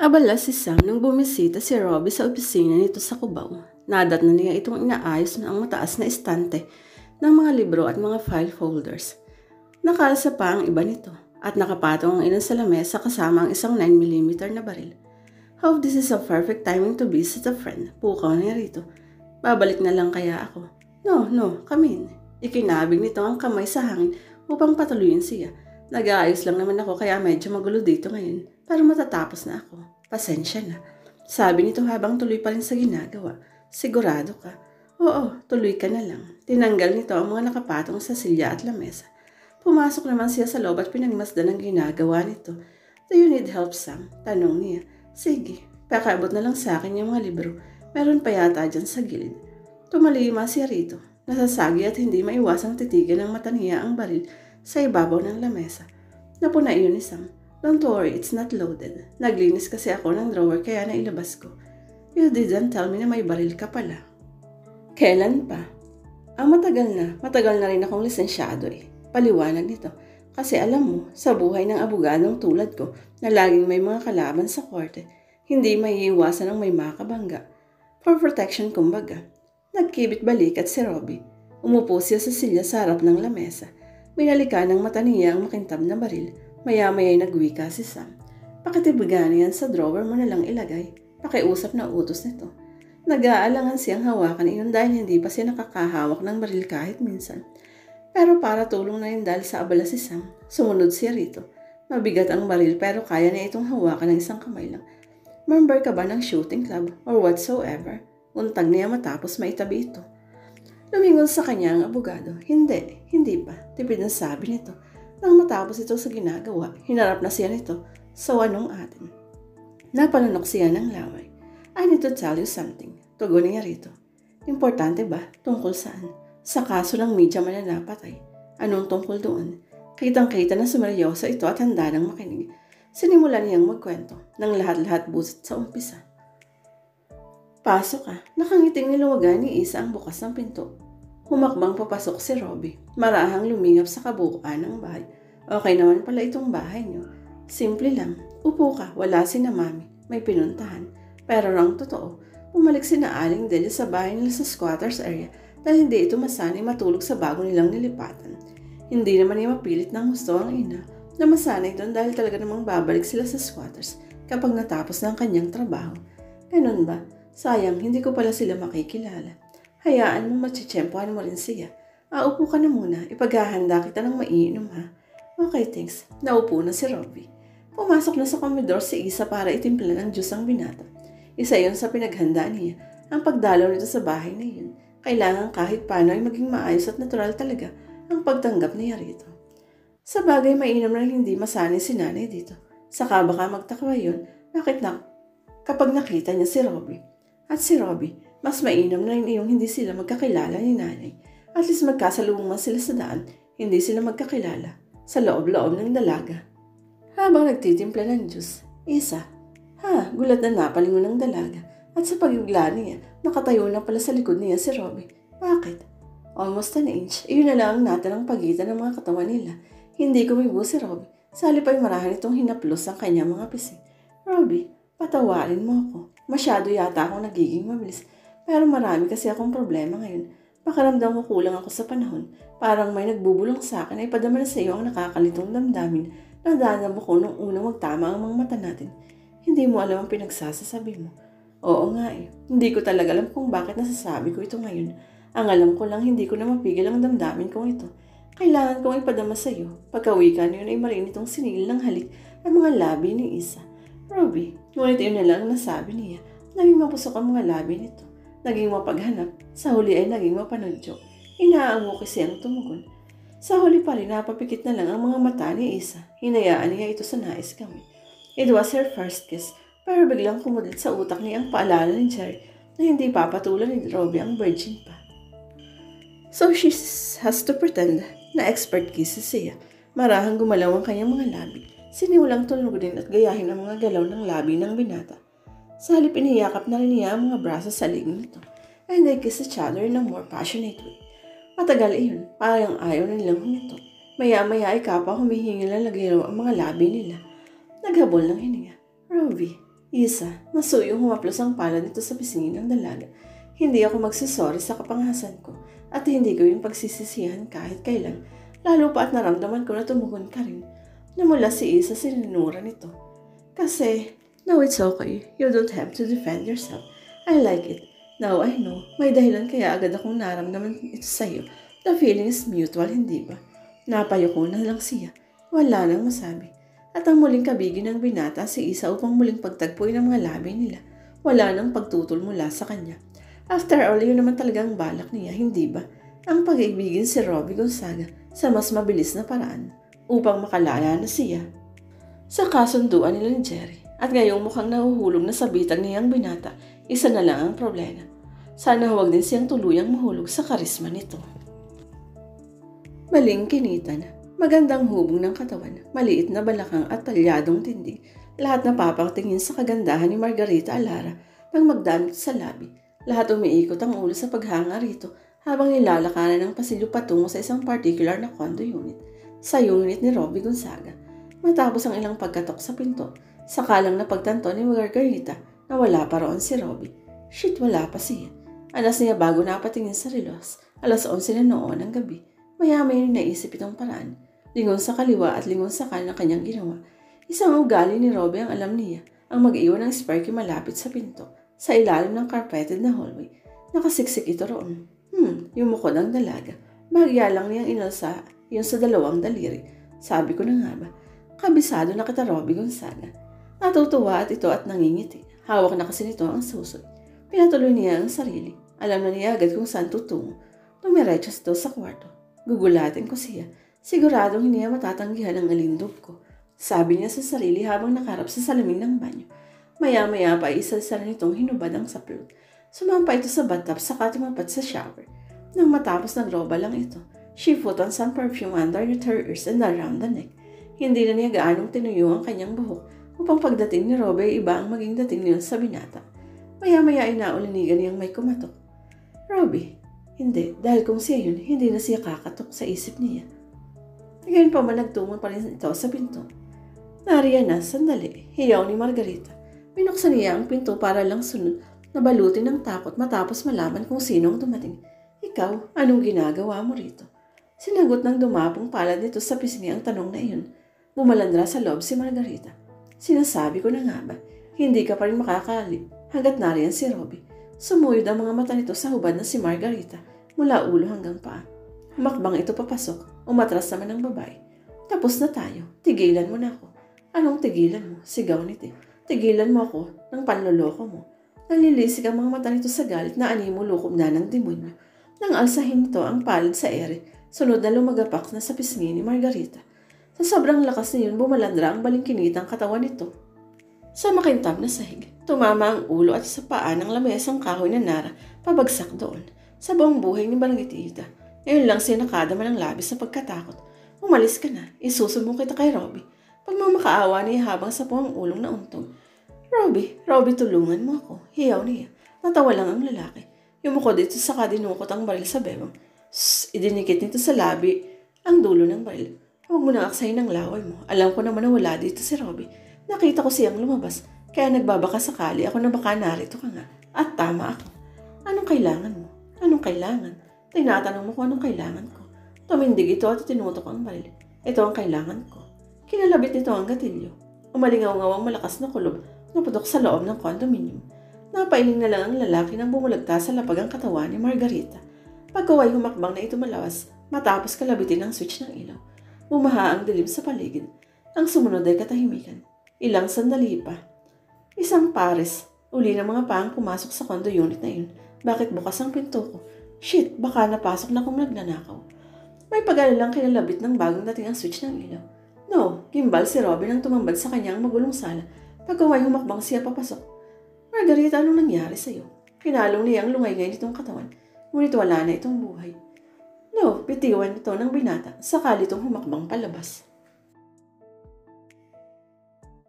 Abala si Sam nang bumisita si Robbie sa opisina nito sa Cubao. Nadat na niya itong inaayos na ang mataas na estante ng mga libro at mga file folders. Nakalsa pa ang iba nito at nakapatong ang ilan sa lamesa kasama ang isang 9mm na baril. Hope this is a perfect timing to visit a friend. Pukaw niya rito. Babalik na lang kaya ako. No, come in. Ikinabig nito ang kamay sa hangin upang patuloyin siya. Nag-aayos lang naman ako kaya medyo magulo dito ngayon. Pero matatapos na ako. Pasensya na. Sabi nito habang tuloy pa rin sa ginagawa. Sigurado ka? Oo, tuloy ka na lang. Tinanggal nito ang mga nakapatong sa silya at lamesa. Pumasok naman siya sa loob at pinagmasdan ang ginagawa nito. Do you need help, Sam? Tanong niya. Sige, pakaabot na lang sa akin yung mga libro. Meron pa yata dyan sa gilid. Tumalima siya rito. Nasasagi at hindi maiwasang titigan ng mata niya ang baril sa ibabaw ng lamesa. Napuna iyon ni Sam. Don't worry, it's not loaded. Naglinis kasi ako ng drawer kaya nailabas ko. You didn't tell me na may baril ka pala. Kailan pa? Matagal na rin akong lisensyado eh. Paliwanag nito. Kasi alam mo, sa buhay ng abogadong tulad ko na laging may mga kalaban sa korte, hindi maiiwasan ang may makabangga. For protection kumbaga. Nagkibit balikat si Robbie. Umupo siya sa silya sa harap ng lamesa. Binalikan ng mata niya ang makintab na baril. Maya-maya'y nagwika si Sam. Pakitibigan yan sa drawer mo na lang ilagay. Pakiusap na utos nito. Nag-aalangan siyang hawakan iyon dahil hindi pa siya nakakahawak ng baril kahit minsan. Pero para tulong na yun dahil sa abala si Sam, sumunod siya rito. Mabigat ang baril pero kaya niya itong hawakan ng isang kamay lang. Member ka ba ng shooting club or whatsoever? Untag niya matapos maitabi ito. Lumingon sa kanya ang abogado. Hindi pa. Tipid na sabi nito. Nang matapos ito sa ginagawa, hinarap na siya nito sa wanong atin. Napanunok siya ng laway. I need to tell you something. Tugon niya rito. Importante ba? Tungkol saan? Sa kaso ng media mananapatay. Anong tungkol doon? Kitang-kita na sumeryoso ito at handa nang makinig. Sinimulan niyang magkwento ng lahat-lahat busit sa umpisa. Pasok ka. Nakangiting niluwagan ni Isa ang bukas ng pinto. Humakbang papasok si Robbie. Marahang lumingap sa kabuuan ng bahay. Okay naman pala itong bahay niyo. Simple lang. Upo ka. Wala si na mami. May pinuntahan. Pero ang totoo, bumalik si na Aling Delia sa bahay nila sa squatters area dahil hindi ito masanay matulog sa bago nilang nilipatan. Hindi naman niya mapilit ng gusto ang ina na masanay doon dahil talaga namang babalik sila sa squatters kapag natapos ng kanyang trabaho. Ganun ba? Sayang, hindi ko pala sila makikilala. Hayaan mo matsitsyempohan mo rin siya. Upo ka na muna. Ipaghahanda kita ng maiinom ha. Okay, thanks. Naupo na si Robbie. Pumasok na sa komedor si Isa para itimpla ng juice ang binata. Isa yon sa pinaghandaan niya. Ang pagdalaw nito sa bahay na yun. Kailangan kahit paano ay maging maayos at natural talaga ang pagtanggap niya rito. Sa bagay mainam na hindi masanay si nanay dito. Saka baka magtakwa yun, kapag nakita niya si Robbie. At si Robbie, mas mainam na rin iyong hindi sila magkakilala ni nanay. At least magkasalubong sila sa daan, hindi sila magkakilala sa loob-loob ng dalaga. Habang nagtitimpla ng juice, Isa, gulat na napalingon ng dalaga. At sa pagigla niya, nakatayo na pala sa likod niya si Robbie. Bakit? Almost an inch. Iyon na lang ang natanang pagitan ng mga katawan nila. Hindi kumibo si Robbie. Sa halip ay marahan itong hinaplos ang kanyang mga pising. Robbie, patawarin mo ako. Masyado yata akong nagiging mabilis. Pero marami kasi akong problema ngayon. Pakiramdam ko kulang ako sa panahon. Parang may nagbubulong sa akin ay padama na sa iyo ang nakakalitong damdamin na dadamo ko nung unang magtama ang mga mata natin. Hindi mo alam ang pinagsasasabi mo. Oo nga eh. Hindi ko talaga alam kung bakit nasasabi ko ito ngayon. Ang alam ko lang hindi ko na mapigil ang damdamin kong ito. Kailangan kong ipadama sa iyo. Pagkawika niyon ay marin itong sinigil ng halik ang mga labi ni Isa. Robbie, ngunit yun na lang ang nasabi niya. Naging mapusok ang mga labi nito. Naging mapaghanap. Sa huli ay naging mapanudyo. Inaango kasi ang tumugon. Sa huli pa rin napapikit na lang ang mga mata ni Isa. Hinayaan niya ito sa nais kami. It was her first kiss. Pero biglang kumulit sa utak niya ang paalala ni Jerry na hindi papatulan ni Robbie ang virgin pa. So she has to pretend na expert kisses siya. Marahang gumalaw ang kanyang mga labi. Sinimulang tulugodin at gayahin ang mga galaw ng labi ng binata. Sa halip iniyakap na rin niya ang mga braso sa liig nito. And they kiss each other in a more passionate way. Matagal iyon, parang ayaw nilang humito. Maya-maya ay kapwa humihingil na lagiraw ang mga labi nila. Naghabol ng hininga. Robbie, Isa, masuyong humaplos ang palad nito sa pisngi ng dalaga. Hindi ako magsisorry sa kapangasan ko at hindi ko yung pagsisisihan kahit kailan. Lalo pa at naramdaman ko na tumugon ka rin. Namula si Isa sa sinunura nito. Kasi, no, it's okay. You don't have to defend yourself. I like it. Now I know. May dahilan kaya agad akong naramdaman ito sa'yo. The feeling is mutual, hindi ba? Napayo ko na lang siya. Wala nang masabi. At ang muling kabigin ng binata si Isa upang muling pagtagpuin ang mga labi nila. Wala nang pagtutol mula sa kanya. After all, yun naman talagang balak niya, hindi ba? Ang pag-ibigin si Robbie Gonzaga sa mas mabilis na paraan upang makalala na siya sa kasunduan nila ni Jerry. At ngayong mukhang nahuhulog na sa bitag niyang binata, isa na lang ang problema. Sana huwag din siyang tuluyang mahulog sa karisma nito. Maling kinitan, magandang hubog ng katawan, maliit na balakang at talyadong tindig. Lahat napapangtingin sa kagandahan ni Margarita Alara nang magdamit sa labi. Lahat umiikot ang ulo sa paghanga rito habang nilalakaran ng pasilyo patungo sa isang particular na condo unit, sa unit ni Robbie Gonzaga. Matapos ang ilang pagkatok sa pinto, sakalang napagtanto ni Margarita na wala pa roon si Robbie. Shit, wala pa siya. Alas niya bago napatingin sa relos, 11:00 na noon ng gabi. Maya-maya naisip itong paraan. Lingon sa kaliwa at lingon sa kanan na kanyang ginawa. Isang ugali ni Robbie ang alam niya, ang mag-iwan ng sparky malapit sa pinto, sa ilalim ng carpeted na hallway. Nakasiksik ito roon. Yumukod ang dalaga. Bagya lang niyang inalsa yun sa dalawang daliri. Sabi ko na nga ba, kabisado na kita Robbie Gonzaga. Natutuwa at ito at nangingiti. Hawak na kasi nito ang suso. Pinatuloy niya ang sarili. Alam na niya agad kung saan tutungo. Tumirechos daw sa kwarto. Gugulatin ko siya. Siguradong hindi niya matatanggihan ang alindog ko. Sabi niya sa sarili habang nakarap sa salamin ng banyo. Maya-maya pa isa-isa nitong hinubad ang saplot. Sumampa ito sa bathtub saka tumapat sa shower. Nang matapos nagroba lang ito, she put on some perfume under her ears and around the neck. Hindi na niya gaanong tinuyo ang kanyang buhok upang pagdating ni Robbie iba ang maging dating niyon sa binata. Maya-maya ay naulinigan niyang may kumatok. Robbie, hindi, dahil kung siya yun, hindi na siya kakatok sa isip niya. Ngayon pa man nagtungo pa rin ito sa pinto. Nariyan na, sandali, hiyaw ni Margarita. Binuksan niya ang pinto para lang sunod na balutin ng takot matapos malaman kung sino ang dumating. Ikaw, anong ginagawa mo rito? Sinagot ng dumapong palad nito sa pisngi ang tanong na iyon. Bumalandra sa loob si Margarita. Sinasabi ko na nga ba, hindi ka pa rin makakali hanggat nariyan si Robbie. Sumuyod ang mga mata nito sa hubad na si Margarita mula ulo hanggang paa. Humakbang ito papasok, umatras naman ang babae. Tapos na tayo, tigilan mo na ako. Anong tigilan mo? Sigaw nito. Tigilan mo ako ng panloloko mo. Nalilisik ang mga mata nito sa galit na animo lukob na ng demonyo. Nang alsahin nito ang palad sa ere, sunod na lumagapak na sa pisngi ni Margarita. Sa sobrang lakas niyon bumalandra ang balingkinitang katawan nito. Sa makintab na sahig, tumama ang ulo at sa paa ng lamesang kahoy na Nara pabagsak doon. Sa buong buhay ni Balangitita, ngayon lang siya nakadama ng labis sa pagkatakot. Umalis ka na, isusumbong kita kay Robbie. Pagmamakaawa niya habang sa puwang ulong na untog. Robbie, tulungan mo ako. Hiyaw niya. Natawa lang ang lalaki. Yumukod dito sa kadinukot ang baril sa bebang. Idinikit nito sa labi ang dulo ng baril. Huwag mo nang aksayin ang laway mo. Alam ko naman na wala dito si Robbie. Nakita ko siyang lumabas. Kaya nagbabaka sakali ako na baka narito ka nga. At tama ako. Anong kailangan mo? Anong kailangan? Tinatanong mo kung anong kailangan ko. Tumindig ito at tinutok ang baril. Ito ang kailangan ko. Kinalabit nito ang gatilyo. Umalingaw-ngawang malakas na kulob na putok sa loob ng condominium. Napailing na lang ang lalaki nang bumulagta sa lapag ang katawan ni Margarita. Pagkaway humakbang na ito malawas matapos kalabitin ang switch ng ilaw. Bumaha ang dilim sa paligid. Ang sumunod ay katahimikan. Ilang sandali pa. Isang pares. Uli ng mga paang pumasok sa condo unit na yun. Bakit bukas ang pinto ko? Shit, baka napasok na kung nagnanakaw. May pag-alalang kinalabit ng bagong dating ang switch ng ilaw. No, gimbal si Robin ang tumambad sa kanyang magulong sala. Pagkaway humakbang siya papasok. Margarita, anong nangyari sa'yo? Pinalong niya ang lungay-ngay nitong katawan. Ngunit wala na itong buhay. No, bitiwan ito ng binata. Sakali itong humakbang palabas.